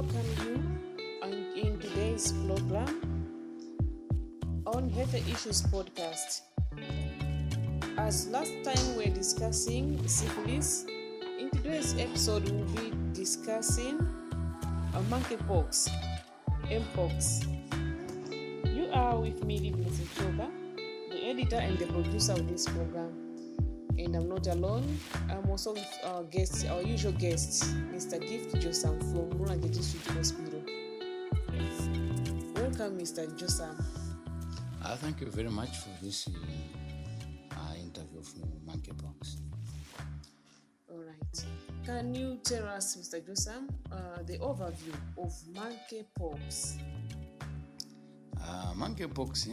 welcome you in today's program on Health Issues Podcast. As last time we're discussing syphilis, in today's episode we'll be discussing monkeypox, mpox. You are with me, Living Choga, the editor and the producer of this program. And I'm not alone. I'm also with our usual guest, Mr. Gift Josam from Mulanje District Hospital. Welcome, Mr. Josam. Thank you very much for this interview for monkeypox. All right. Can you tell us, Mr. Josam, the overview of monkeypox? Monkeypox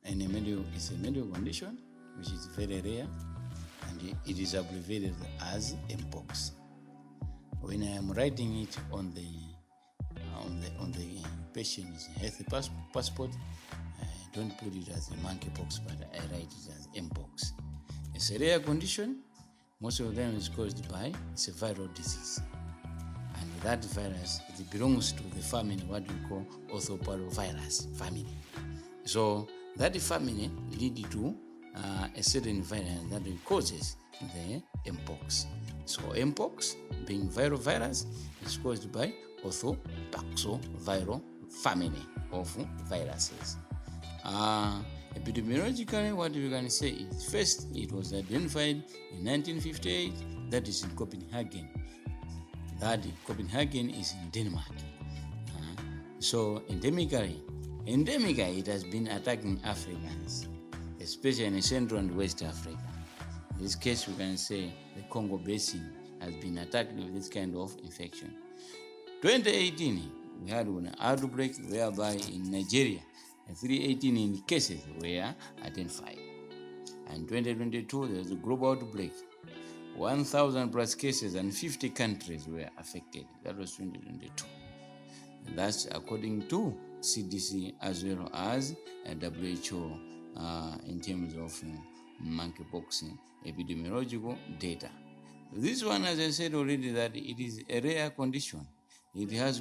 is a medical condition which is very rare, and it is abbreviated as mpox. When I am writing it on the patient's health passport, I don't put it as a monkeypox, but I write it as mpox. It's a rare condition. Most of the time is caused by it's a viral disease, and that virus, it belongs to the family what we call orthoparvovirus family. So that family lead to a certain virus that causes the mpox. So mpox, being viral virus, is caused by orthoparvoviral family of viruses. Epidemiologically, what we can say is, first, it was identified in 1958. That is in Copenhagen. That Copenhagen is in Denmark. So endemically, it has been attacking Africans, especially in Central and West Africa. In this case, we can say the Congo Basin has been attacked with this kind of infection. 2018, we had an outbreak whereby in Nigeria, 318 cases were identified. And 2022, there was a global outbreak. 1,000 plus cases and 50 countries were affected. That was 2022. And that's according to CDC as well as WHO in terms of monkeypox epidemiological data. This one, as I said already, that it is a rare condition. It is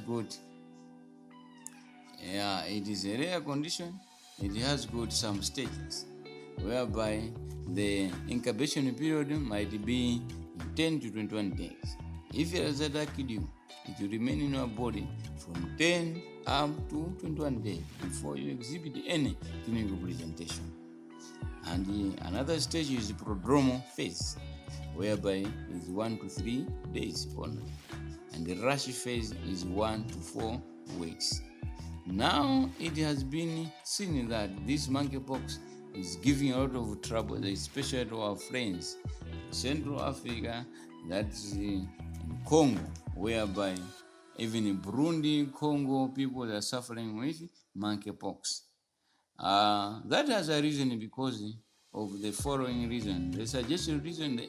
a rare condition. It has got some stages whereby the incubation period might be 10 to 21 days. If it has attacked you, it will remain in your body from 10 up to 21 days before you exhibit any clinical presentation. And another stage is the prodromal phase, whereby it's 1 to 3 days only. And the rash phase is 1 to 4 weeks. Now it has been seen that this monkeypox is giving a lot of trouble, especially to our friends in Central Africa, that's in Congo, whereby even in Burundi, Congo, people are suffering with monkeypox. That has a reason because of the following reason. The suggested reason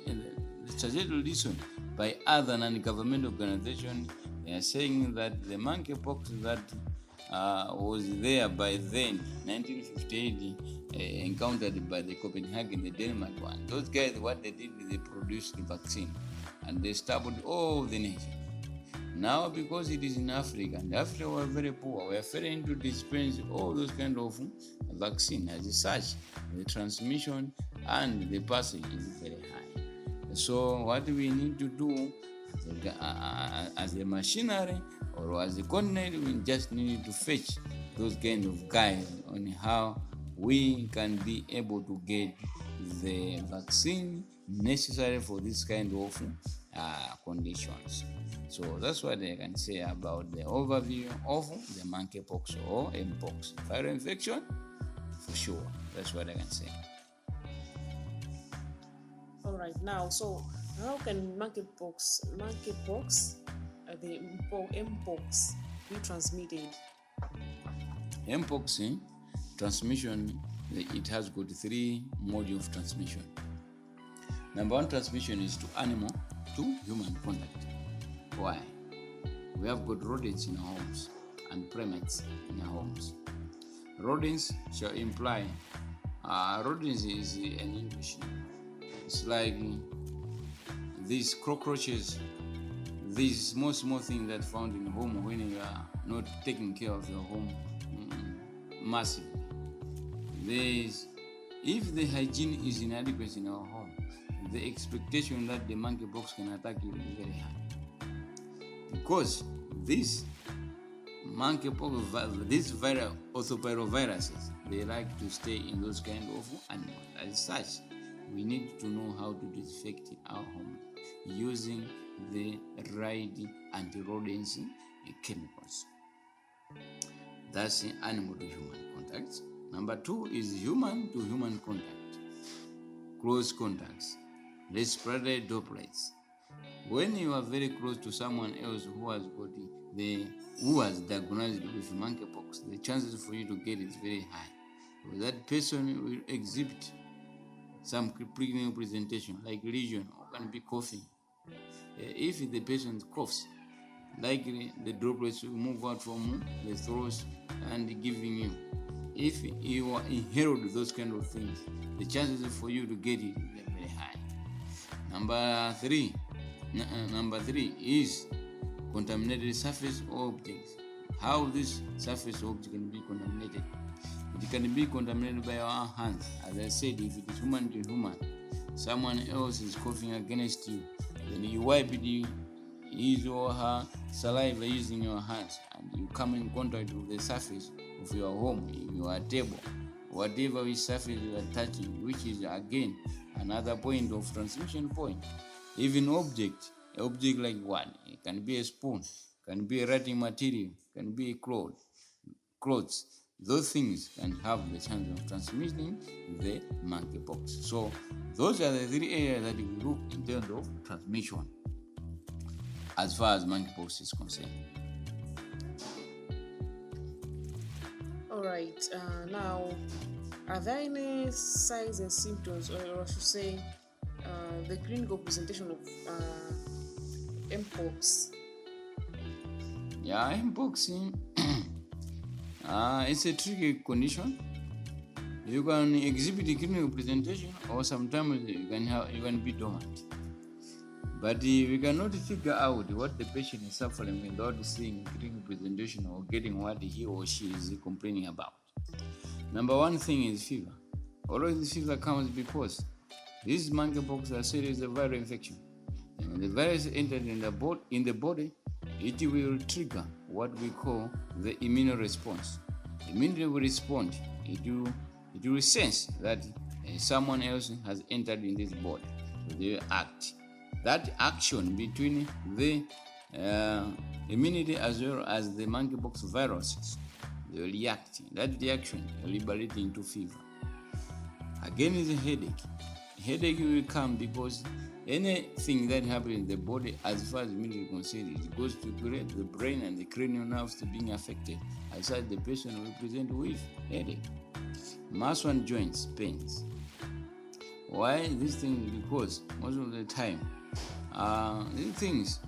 by other non-governmental organizations, they are saying that the monkeypox that was there by then, 1958, encountered by the Copenhagen, the Denmark one. Those guys, what they did, they produced the vaccine and they stabbed all the nation. Now, because it is in Africa, and Africa were very poor, we are failing to dispense all those kind of vaccine. As such, the transmission and the passage is very high. So what we need to do as a machinery or as a continent, we just need to fetch those kind of guides on how we can be able to get the vaccine necessary for this kind of conditions. So that's what I can say about the overview of the monkeypox or mpox. Viral infection, for sure. That's what I can say. All right. Now, so how can monkeypox, the mpox, be transmitted? Mpox transmission, it has got 3 modes of transmission. Number 1 transmission is to animal to human contact. Why? We have got rodents in our homes and primates in our homes. Rodents shall imply, rodents is an English. It's like these cockroaches these small things that found in home when you are not taking care of your home massively. If the hygiene is inadequate in our home, the expectation that the monkeypox can attack you is very high. Because these monkeypox, these orthopiroviruses, they like to stay in those kind of animals. As such, we need to know how to disinfect our home using the right anti-rodents chemicals. That's animal to human contact. Number 2 is human to human contact, close contacts, respiratory droplets. When you are very close to someone else who has diagnosed with monkeypox, the chances for you to get it is very high. So that person will exhibit some clinical presentation like lesion or can be coughing. If the patient coughs, likely the droplets will move out from the throat and giving you. If you inhaled those kind of things, the chances for you to get it is very high. Number three is contaminated surface objects. How this surface object can be contaminated? It can be contaminated by our hands. As I said, if it is human to human, someone else is coughing against you, then you wipe his or her saliva using your hands, and you come in contact with the surface of your home, your table, whatever which surface you are touching, which is again another point of transmission point. Even object like what? It can be a spoon, can be a writing material, can be a clothes. Those things can have the chance of transmitting the monkeypox. So those are the 3 areas that we look in terms of transmission as far as monkeypox is concerned. All right. Now, are there any signs and symptoms, or I should say, the clinical presentation of mpox? Yeah, mpox. It's a tricky condition. You can exhibit a clinical presentation, or sometimes you can be dormant. But we cannot figure out what the patient is suffering without seeing clinical presentation or getting what he or she is complaining about. Number 1 thing is fever. Always fever comes because this monkeypox, I said, is a viral infection. And when the virus enters in the body, it will trigger what we call the immune response. Immediately we respond. It will sense that someone else has entered in this body. So they will act. That action between the immunity as well as the monkeypox viruses, they will react. That reaction will liberate into fever. Again is a headache. Headache will come because anything that happens in the body, as far as immunity is concerned, it goes to the brain and the cranial nerves to being affected. As such, the patient will present with headache. Muscle and joints pains. Why this thing? Because most of the time, these things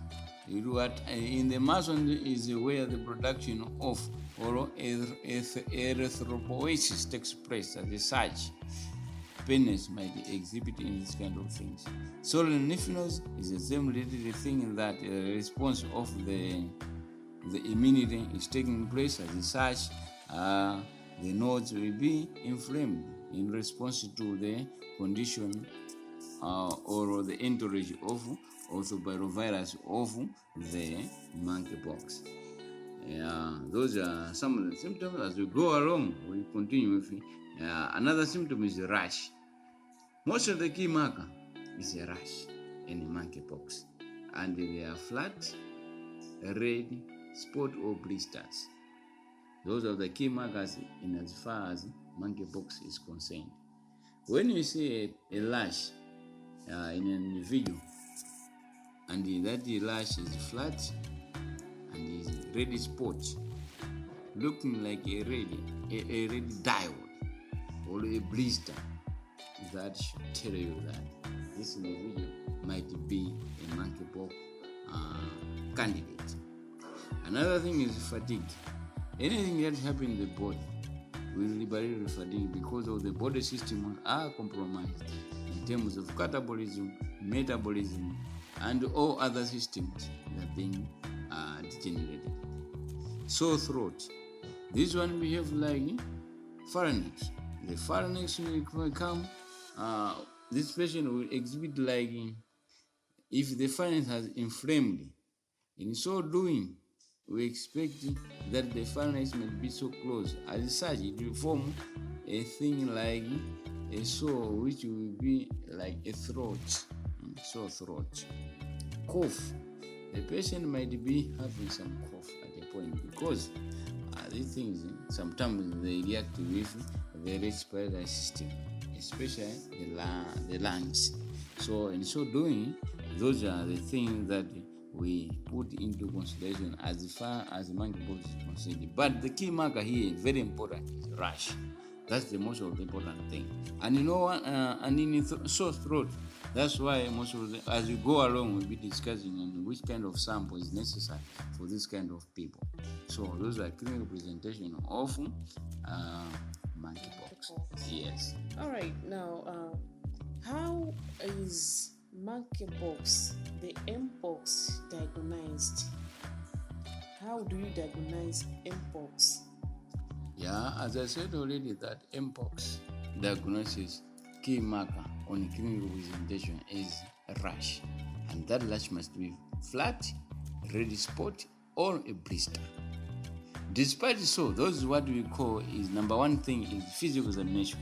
you do in the muscle is where the production of erythropoiesis takes place. As such, pains might exhibit in this kind of things. Swollen lymph nodes is the same related thing, that the response of the immunity is taking place. As such, the nodes will be inflamed in response to the condition or the entourage of orthopirovirus of the monkeypox. Those are some of the symptoms. As we go along, we continue with another symptom is rash. Most of the key marker is a rash in monkeypox, and they are flat, red, spot or blisters. Those are the key markers in as far as monkeypox is concerned. When you see a rash in an individual, and that rash is flat and is red spot, looking like a red diode or a blister, that should tell you that this individual might be a monkeypox candidate. Another thing is fatigue. Anything that happens in the body will liberate fatigue because of the body systems are compromised in terms of catabolism, metabolism, and all other systems that are being degenerated. Sore throat. This one behave like pharynx. The pharynx will come, this patient will exhibit like if the pharynx has inflamed. In so doing, we expect that the pharynx may be so close. As such, it will form a thing like a sore, which will be like a throat, sore throat. Cough. The patient might be having some cough at a point because these things sometimes they react with the respiratory system, especially the lungs. So in so doing, those are the things that we put into consideration as far as monkeypox is concerned. But the key marker here, very important, is rash. That's the most of the important thing. And you know what? And in sore throat, that's why most of the, as we go along, we'll be discussing on which kind of sample is necessary for this kind of people. So those are clinical presentation of monkeypox. Yes. All right. Now, how is monkeypox, the mpox, diagnosed? How do you diagnose mpox? Yeah, as I said already, that mpox diagnosis key marker on clinical presentation is a rash, and that rash must be flat, red spot, or a blister. Despite so, those what we call is number one thing is physical examination,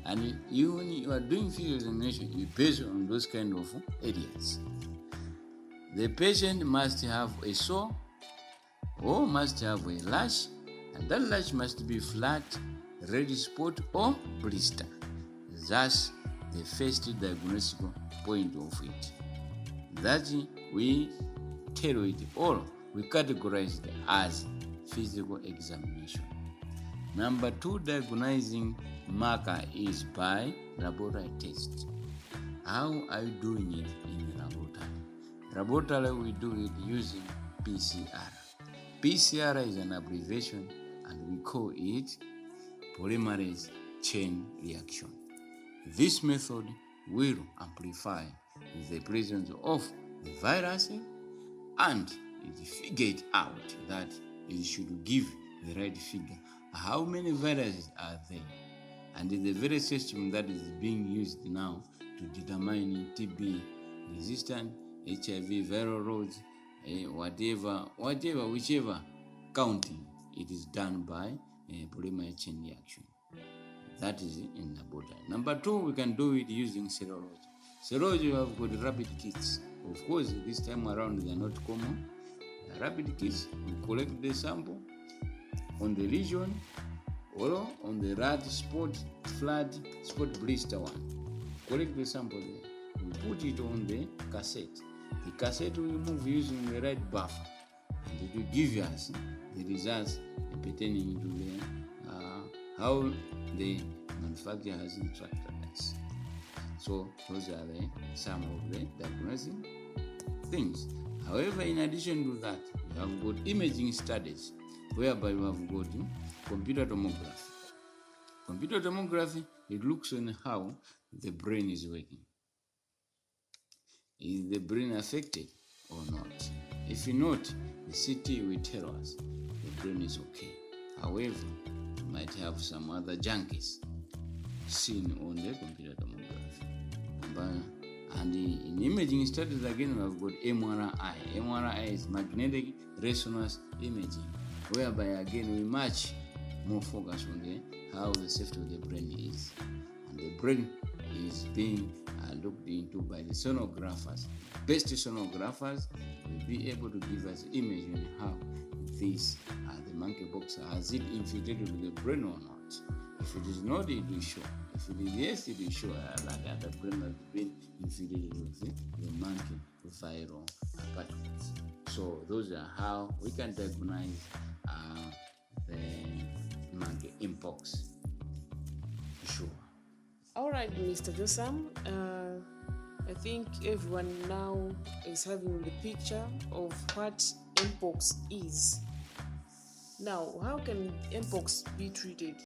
and when you are doing physical examination, you base on those kind of areas. The patient must have a sore or must have a rash, and that rash must be flat, red spot, or blister. That's the first diagnostic point of it. That we tell it or we categorize it as physical examination. Number two diagnosing marker is by laboratory test. How are you doing it in the laboratory? Laboratory we do it using PCR. PCR is an abbreviation and we call it polymerase chain reaction. This method will amplify the presence of the virus and it figures out that it should give the right figure. How many viruses are there? And the very system that is being used now to determine TB resistant, HIV viral loads, whichever counting, it is done by polymerase chain reaction. That is in laboratory. Number two, we can do it using serology. Serology, you have got rapid kits. Of course, this time around they are not common. Rapid kits, we collect the sample on the lesion or on the red spot, flat spot blister one. Collect the sample there. We put it on the cassette. The cassette will move using the right buffer, and it will give us the results pertaining to the how the manufacturer has instructed us. So those are some of the diagnosing things. However, in addition to that, we have got imaging studies whereby we have got computer tomography. Computer tomography, it looks on how the brain is working. Is the brain affected or not? If not, the CT will tell us the brain is okay. However, you might have some other junkies seen on the computer tomography. And in imaging studies, again, we have got MRI. MRI is magnetic resonance imaging, whereby again we match more focus on how the safety of the brain is. And the brain is being looked into by the sonographers. Best sonographers will be able to give us image on how this the monkeypox has it infiltrated with the brain or not. If it is not, it will show. If it is yes, it will show that the brain has been infiltrated with the monkey viral particles. So those are how we can diagnose the monkeypox. Sure. All right, Mr. Josam. I think everyone now is having the picture of what mpox is. Now, how can mpox be treated?